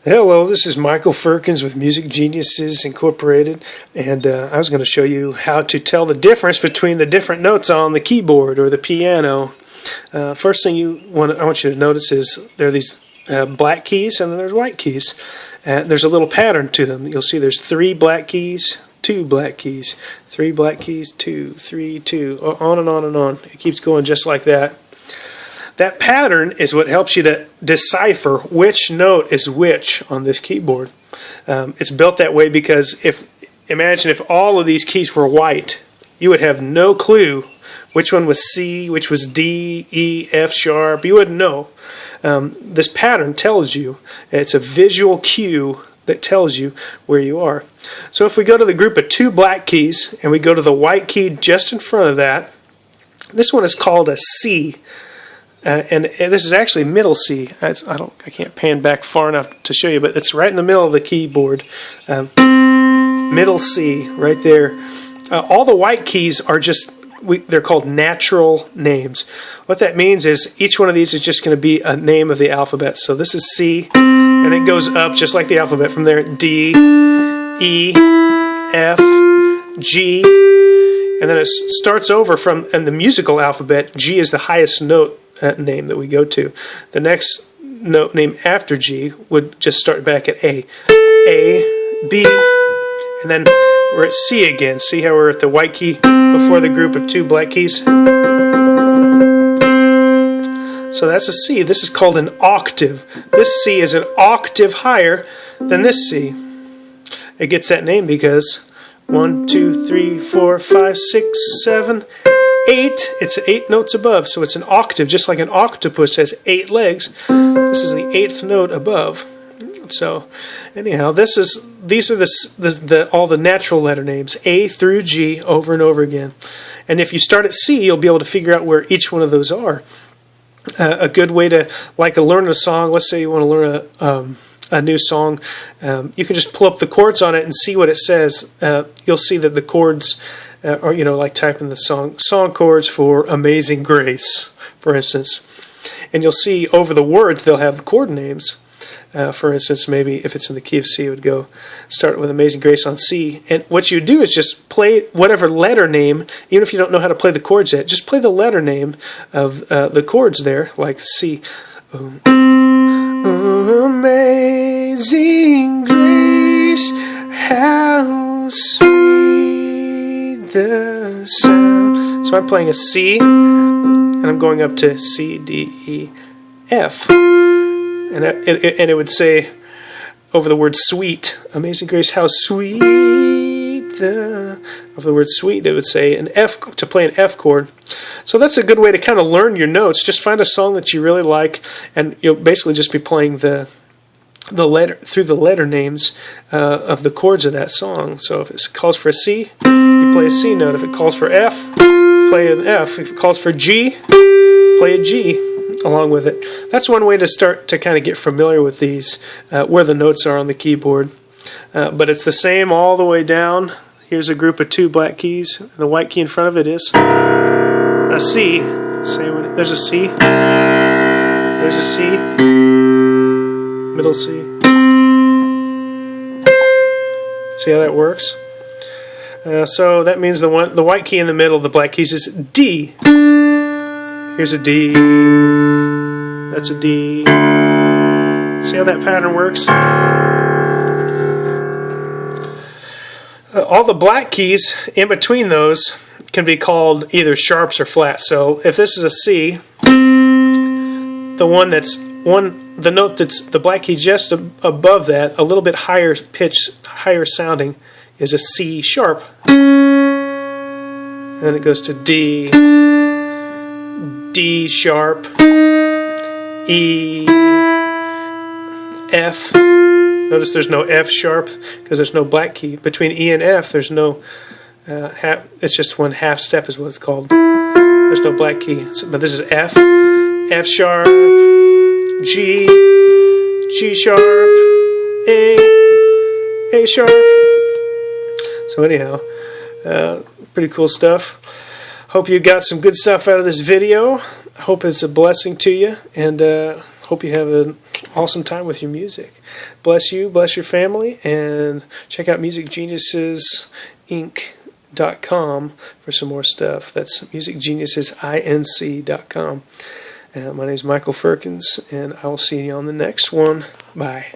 Hello, this is Michael Firkins with Music Geniuses Incorporated, and I was going to show you how to tell the difference between the different notes on the keyboard or the piano. First thing I want you to notice is there are these black keys and then there's white keys. There's a little pattern to them. You'll see there's 3 black keys, 2 black keys, 3 black keys, 2, 3, 2, on and on and on. It keeps going just like that. That pattern is what helps you to decipher which note is which on this keyboard. It's built that way because imagine if all of these keys were white, you would have no clue which one was C, which was D, E, F sharp. You wouldn't know. This pattern tells you. It's a visual cue that tells you where you are. So if we go to the group of 2 black keys and we go to the white key just in front of that, this one is called a C. And this is actually middle C. I can't pan back far enough to show you, but it's right in the middle of the keyboard. Middle C, right there. All the white keys are they're called natural names. What that means is each one of these is just going to be a name of the alphabet. So this is C, and it goes up just like the alphabet from there. D, E, F, G, and then it starts over in the musical alphabet. G is the highest note name that we go to. The next note name after G would just start back at A, B, and then we're at C again. See how we're at the white key before the group of 2 black keys? So that's a C. This is called an octave. This C is an octave higher than this C. It gets that name because 1, 2, 3, 4, 5, 6, 7, 8. It's 8 notes above, so it's an octave, just like an octopus has 8 legs. This is the 8th note above. So, anyhow, these are all the natural letter names, A through G, over and over again. And if you start at C, you'll be able to figure out where each one of those are. A good way to learn a song. Let's say you want to learn a new song. You can just pull up the chords on it and see what it says. You'll see that the chords. Or like typing the song chords for Amazing Grace, for instance, and you'll see over the words they'll have chord names. For instance, maybe if it's in the key of C, it would go start with Amazing Grace on C. And what you do is just play whatever letter name, even if you don't know how to play the chords yet. Just play the letter name of the chords there, like C. Amazing Grace, how sweet the sound. So I'm playing a C, and I'm going up to C, D, E, F, and it would say over the word sweet, Amazing Grace, how sweet over the word sweet, it would say an F to play an F chord. So that's a good way to kind of learn your notes. Just find a song that you really like, and you'll basically just be playing the letter names of the chords of that song. So if it calls for a C, you play a C note. If it calls for F, you play an F. If it calls for G, play a G along with it. That's one way to start to kind of get familiar with these, where the notes are on the keyboard. But it's the same all the way down. Here's a group of 2 black keys. And the white key in front of it is a C. There's a C. There's a C. Middle C. See how that works? So that means the white key in the middle of the black keys is D. Here's a D. That's a D. See how that pattern works? All the black keys in between those can be called either sharps or flats. So if this is a C, the note that's the black key just above that, a little bit higher pitch, higher sounding, is a C sharp. And then it goes to D, D sharp, E, F. Notice there's no F sharp because there's no black key. Between E and F, there's no it's just one half step is what it's called. There's no black key. But this is F, F sharp, G, G sharp, A sharp. So anyhow, pretty cool stuff. Hope you got some good stuff out of this video. I hope it's a blessing to you, and hope you have an awesome time with your music. Bless you, bless your family, and check out musicgeniusesinc.com for some more stuff. That's musicgeniusesinc.com. My name is Michael Firkins, and I will see you on the next one. Bye.